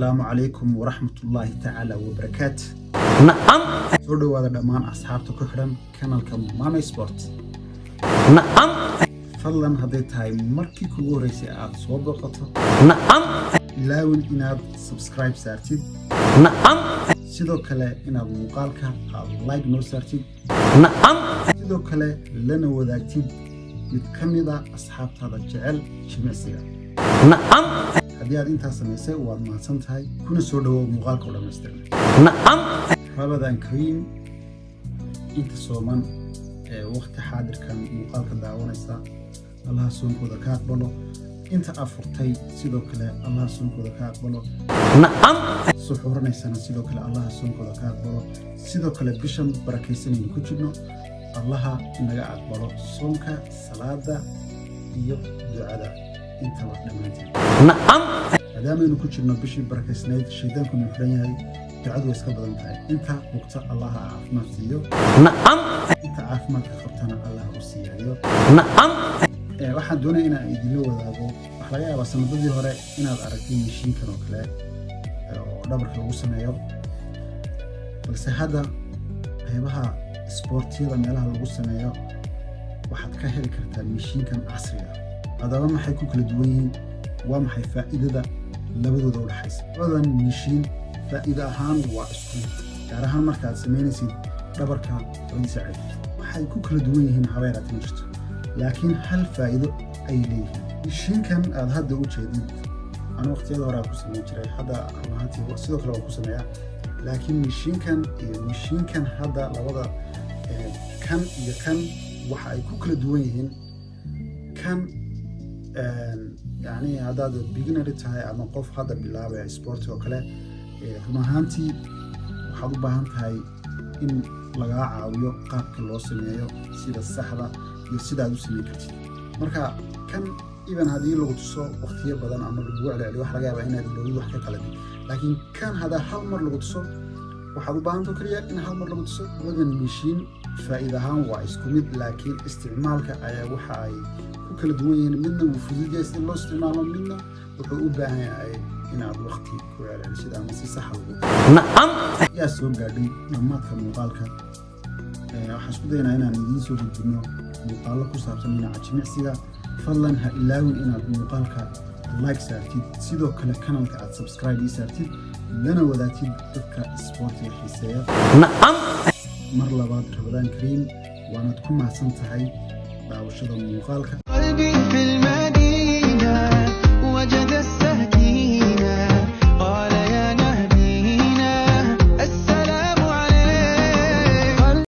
السلام عليكم ورحمة الله تعالى وبركاته. نعم. سودو هذا دمان أصحابته كحرم كانالكم مامي سبورت. نعم. فضلا هديت هاي مركي كوريسي آد صوبقته. نعم. لاون إناد سبسكرايب سارتيد. نعم. sidoo kale inaad muuqaalka aad like noo saartid نعم. sidoo kale lana wadaagtid mid ka mid ah asxaabtaada jecel jimicsiga. نعم. haddii aad intaas samaysay waad mahadsan tahay kuna soo dhawow muuqaalka oo dhammaystiran. نعم. Ramadan Kareem inta sooman ee waqti xaadirkan muuqaalka daawanaysa Allah soonkooda ka aqbalo inta afurtay sidoo kale Allah soonkooda ka aqbalo. نعم. suxuuranaysana sidoo kale Allah soonkooda ka aqbalo sidoo kale bishan barakaysanaynu ku jirno Allah inaga aqbalo soonka salaada iyo ducada intaba dhamaantiin. نعم. maadaama ku jirno bishii barakaysnayd shaydaanku inuu xiran yahay ducadu way iska badan tahay inta waqta Allah caafimaad siiyo. نعم. inta caafimaadka qabtana Allah u siiyo. نعم. waxaan doonayaa inaan idinla wadaago wax laga yaabaa sanadadii hore inaad aragtay mishiinkan oo kale oo dhabarka lagu sameeyo balse hadda qaybaha sportiyada meelaha lagu sameeyo waxaad ka heli kartaa mishiinkan casriga hadaba maxay ku kala duwan yihiin waa maxay faa'iidada labadooda u dhaxaysa labadan mishiin faa'iido ahaan waa isku mid gaar ahaan markaad sameynaysid dhabarka labadiisa cad waxay ku kala duwan yihiin habeeraad ma jirto laakiin hal faa'iido ay leeyihiin mishiinkan aad hadda u jeedid أنا وقتي هذا راح أقسم جري هذا أمهاتي سيدو كلا أقسم يا لكن مشين كان هذا لوضع كان يكن وحي كل دوينهن كان يعني هذا بيجنر تاعي أما قف هذا بالله سبورت وكلا أمهاتي وحضو بهان تاعي إن لقى عاويو قاب كل سمية سيد السحرة يسيد هذا سمية كتير مركا كان إذن هذه اللغة تصو وقتية بدن عمل الجوع على واحد رجع بين هذه اللغة واحد كلامي لكن كان هذا حال مر لغة تصو وحضو بان تكريا إن حال مر لغة تصو بدن مشين فإذا هم وايس كوميد لكن استعمالك أي وحاي وكل دوين منه وفوزي جالس الله استعماله منه وحقوق بها أي إن عبد وقتي كوي على الشيء ده مسي صح نعم. يا سوق قاعدين لما كان مقالك حسب دينا هنا ندين سوق الدنيا مقالك وصارت من عجمع سيدا فضلا هإلاون إن المقالك لايك سارتيد سيدو كلا كانالك عاد سبسكرايب سارتيد لنا وذاتيد تبكى سبورتي الحساب. نعم. مر لبعض رمضان كريم وانا تكون مع سنتهاي بعوشة المقالك